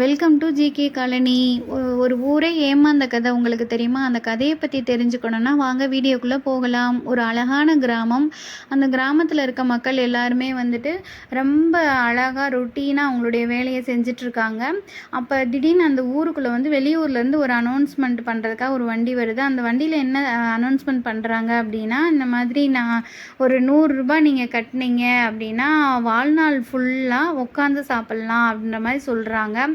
Welcome to GK colony. ஒரு ஊரே ஏமாந்த கதை உங்களுக்கு தெரியுமா? அந்த கதையை பற்றி தெரிஞ்சுக்கணுன்னா வாங்க வீடியோக்குள்ளே போகலாம். ஒரு அழகான கிராமம். அந்த கிராமத்தில் இருக்க மக்கள் எல்லாருமே வந்துட்டு ரொம்ப அழகாக ரொட்டீனாக அவங்களுடைய வேலையை செஞ்சிட்ருக்காங்க. அப்போ திடீர்னு அந்த ஊருக்குள்ளே வந்து வெளியூர்லேருந்து ஒரு அனௌன்ஸ்மெண்ட் பண்ணுறதுக்காக ஒரு வண்டி வருது. அந்த வண்டியில் என்ன அனௌன்ஸ்மெண்ட் பண்ணுறாங்க அப்படின்னா, இந்த மாதிரி நான் ஒரு 100 ரூபாய் நீங்கள் கட்டினீங்க அப்படின்னா வாழ்நாள் ஃபுல்லாக உட்காந்து சாப்பிட்லாம் அப்படின்ற மாதிரி சொல்கிறாங்க.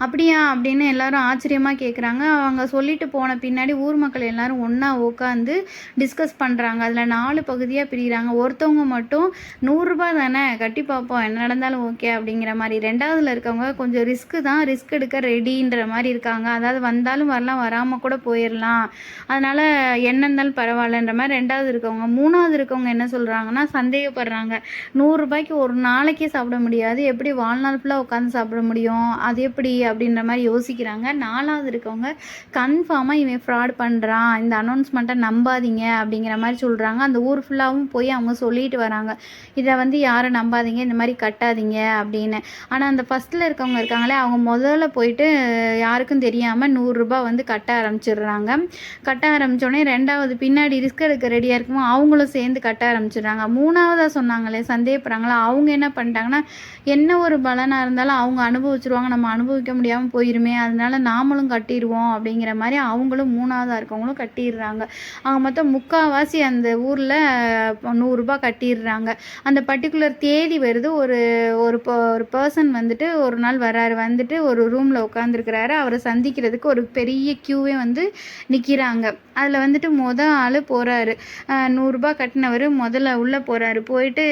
அப்படியா அப்படின்னு எல்லாரும் ஆச்சரியமாக கேட்குறாங்க. அவங்க சொல்லிட்டு போன பின்னாடி ஊர் மக்கள் எல்லாரும் ஒன்றா உட்காந்து டிஸ்கஸ் பண்ணுறாங்க. அதில் 4 பகுதியாக பிரிகிறாங்க. ஒருத்தவங்க மட்டும் 100 ரூபாய் தானே கட்டி பார்ப்போம், என்ன நடந்தாலும் ஓகே அப்படிங்கிற மாதிரி. 2வதுல இருக்கவங்க கொஞ்சம் ரிஸ்க் எடுக்க ரெடின்ற மாதிரி இருக்காங்க. அதாவது வந்தாலும் வரலாம், வராமல் கூட போயிடலாம், அதனால் என்ன இருந்தாலும் பரவாயில்லன்ற மாதிரி 2வது இருக்கவங்க. 3வது இருக்கவங்க என்ன சொல்கிறாங்கன்னா, சந்தேகப்படுறாங்க. 100 ரூபாய்க்கு ஒரு நாளைக்கே சாப்பிட முடியாது, எப்படி வாழ்நாள் ஃபுல்லாக உட்காந்து சாப்பிட முடியும், அது எப்படி அப்படின்ற மாதிரி யோசிக்கிறாங்க. 4வது இருக்கவங்க கன்ஃபார்மாக இவன் ஃப்ராட் பண்ணுறான், இந்த அனௌன்ஸ்மெண்ட்டை நம்பாதீங்க அப்படிங்கிற மாதிரி சொல்கிறாங்க. அந்த ஊர் ஃபுல்லாகவும் போய் அவங்க சொல்லிட்டு வராங்க, இதை வந்து யாரும் நம்பாதீங்க, இந்த மாதிரி கட்டாதீங்க அப்படின்னு. ஆனால் அந்த ஃபஸ்ட்டில் இருக்கவங்க இருக்காங்களே, அவங்க முதல்ல போயிட்டு யாருக்கும் தெரியாமல் 100 ரூபாய் வந்து கட்ட ஆரம்பிச்சிடுறாங்க. கட்ட ஆரம்பித்தோடனே 2வது பின்னாடி ரிஸ்க் எடுக்க ரெடியாக இருக்குமோ அவங்களும் சேர்ந்து கட்ட ஆரம்பிச்சிடுறாங்க. 3வதாக சொன்னாங்களே சந்தேகப்படுறாங்களா, அவங்க என்ன பண்ணிட்டாங்கன்னா, என்ன ஒரு பலனாக இருந்தாலும் அவங்க அனுபவிச்சிருவாங்க, நம்ம அனுபவிக்க முடியாமல் போயிருமே, அதனால நாமளும் கட்டிடுவோம் அப்படிங்கிற மாதிரி அவங்களும் 3வதாக இருக்கவங்களும் கட்டிடுறாங்க. அவங்க மொத்தம் முக்கால்வாசி அந்த ஊரில் 100 ரூபாய் கட்டிடுறாங்க. அந்த பர்டிகுலர் தேதி வருது. ஒரு ஒரு பர்சன் வந்துட்டு ஒரு நாள் வராரு, வந்துட்டு ஒரு ரூமில் உட்காந்துருக்கிறாரு. அவரை சந்திக்கிறதுக்கு ஒரு பெரிய க்யூவே வந்து நிற்கிறாங்க. அதில் வந்துட்டு ஆள் போகிறாரு. 100 ரூபாய் கட்டினவர் முதல்ல உள்ளே போகிறாரு. போயிட்டு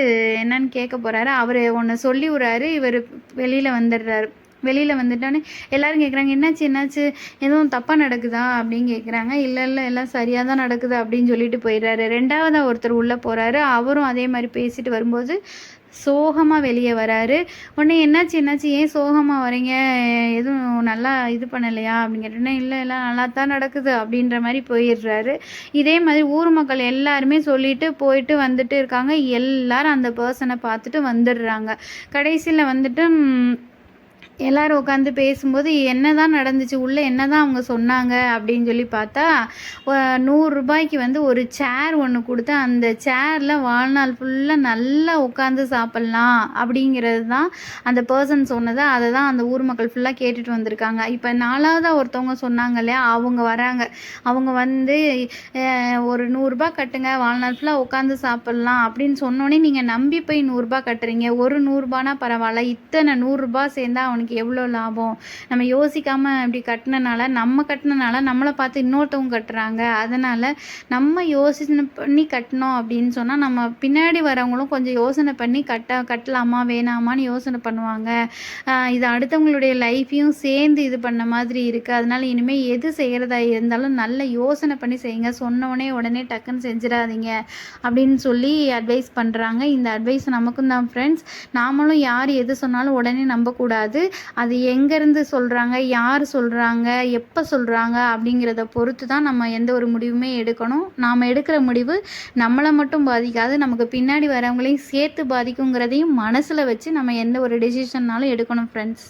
என்னன்னு கேட்க போகிறாரு. அவர் ஒன்று சொல்லி விட்றாரு. இவர் வெளியில் வந்துடுறாரு. வெளியில் வந்துட்டோன்னே எல்லோரும் கேட்குறாங்க, என்னாச்சு எதுவும் தப்பாக நடக்குதா அப்படின்னு கேட்குறாங்க. இல்லை எல்லாம் சரியாக தான் நடக்குது அப்படின்னு சொல்லிட்டு போயிடுறாரு. 2வதாக ஒருத்தர் உள்ளே போகிறாரு. அவரும் அதே மாதிரி பேசிட்டு வரும்போது சோகமாக வெளியே வராரு. உடனே என்னாச்சு ஏன் சோகமாக வரீங்க, எதுவும் நல்லா இது பண்ணலையா அப்படின்னு கேட்டோன்னே, இல்லை எல்லாம் நல்லா தான் நடக்குது அப்படின்ற மாதிரி போயிடுறாரு. இதே மாதிரி ஊர் மக்கள் எல்லாருமே சொல்லிட்டு போயிட்டு வந்துட்டு இருக்காங்க. எல்லாரும் அந்த பர்சனை பார்த்துட்டு வந்துடுறாங்க. கடைசியில் வந்துட்டு எல்லோரும் உட்காந்து பேசும்போது என்ன தான் நடந்துச்சு, உள்ளே என்ன தான் அவங்க சொன்னாங்க அப்படின்னு சொல்லி பார்த்தா, 100 ரூபாய்க்கு வந்து ஒரு சேர் ஒன்று கொடுத்து அந்த சேரில் வாழ்நாள் ஃபுல்லாக நல்லா உட்காந்து சாப்பிட்லாம் அப்படிங்கிறது தான் அந்த பர்சன் சொன்னது. அதை தான் அந்த ஊர் மக்கள் ஃபுல்லாக கேட்டுட்டு வந்திருக்காங்க. இப்போ 4வதாக ஒருத்தவங்க சொன்னாங்க இல்லையா, அவங்க வராங்க. அவங்க வந்து ஒரு 100 ரூபாய் கட்டுங்க, வாழ்நாள் ஃபுல்லாக உட்காந்து சாப்பிட்லாம் அப்படின்னு சொன்னோன்னே நீங்கள் நம்பி போய் 100 ரூபாய் கட்டுறீங்க. ஒரு 100 ரூபானா பரவாயில்ல, இத்தனை 100 ரூபாய் சேர்ந்தா அவனுக்கு எவ்வளோ லாபம். நம்ம யோசிக்காமல் இப்படி கட்டினனால, நம்மளை பார்த்து இன்னொருத்தவங்க கட்டுறாங்க. அதனால் நம்ம யோசனை பண்ணி கட்டினோம் அப்படின்னு சொன்னால் நம்ம பின்னாடி வரவங்களும் கொஞ்சம் யோசனை பண்ணி கட்டலாமா வேணாமான்னு யோசனை பண்ணுவாங்க. இது அடுத்தவங்களுடைய லைஃப்பையும் சேர்ந்து இது பண்ண மாதிரி இருக்குது. அதனால் இனிமேல் எது செய்கிறதா இருந்தாலும் நல்ல யோசனை பண்ணி செய்யுங்க, சொன்னோடனே உடனே டக்குன்னு செஞ்சிடாதீங்க அப்படின்னு சொல்லி அட்வைஸ் பண்ணுறாங்க. இந்த அட்வைஸ் நமக்கும் தான் ஃப்ரெண்ட்ஸ். நாமளும் யார் எது சொன்னாலும் உடனே நம்பக்கூடாது. அது எங்கேருந்து சொல்கிறாங்க, யார் சொல்கிறாங்க, எப்போ சொல்கிறாங்க அப்படிங்கிறத பொறுத்து தான் நம்ம எந்த ஒரு முடிவுமே எடுக்கணும். நாம் எடுக்கிற முடிவு நம்மளை மட்டும் பாதிக்காது, நமக்கு பின்னாடி வரவங்களையும் சேர்த்து பாதிக்குங்கிறதையும் மனசில் வச்சு நம்ம எந்த ஒரு டெசிஷன்னாலும் எடுக்கணும் ஃப்ரெண்ட்ஸ்.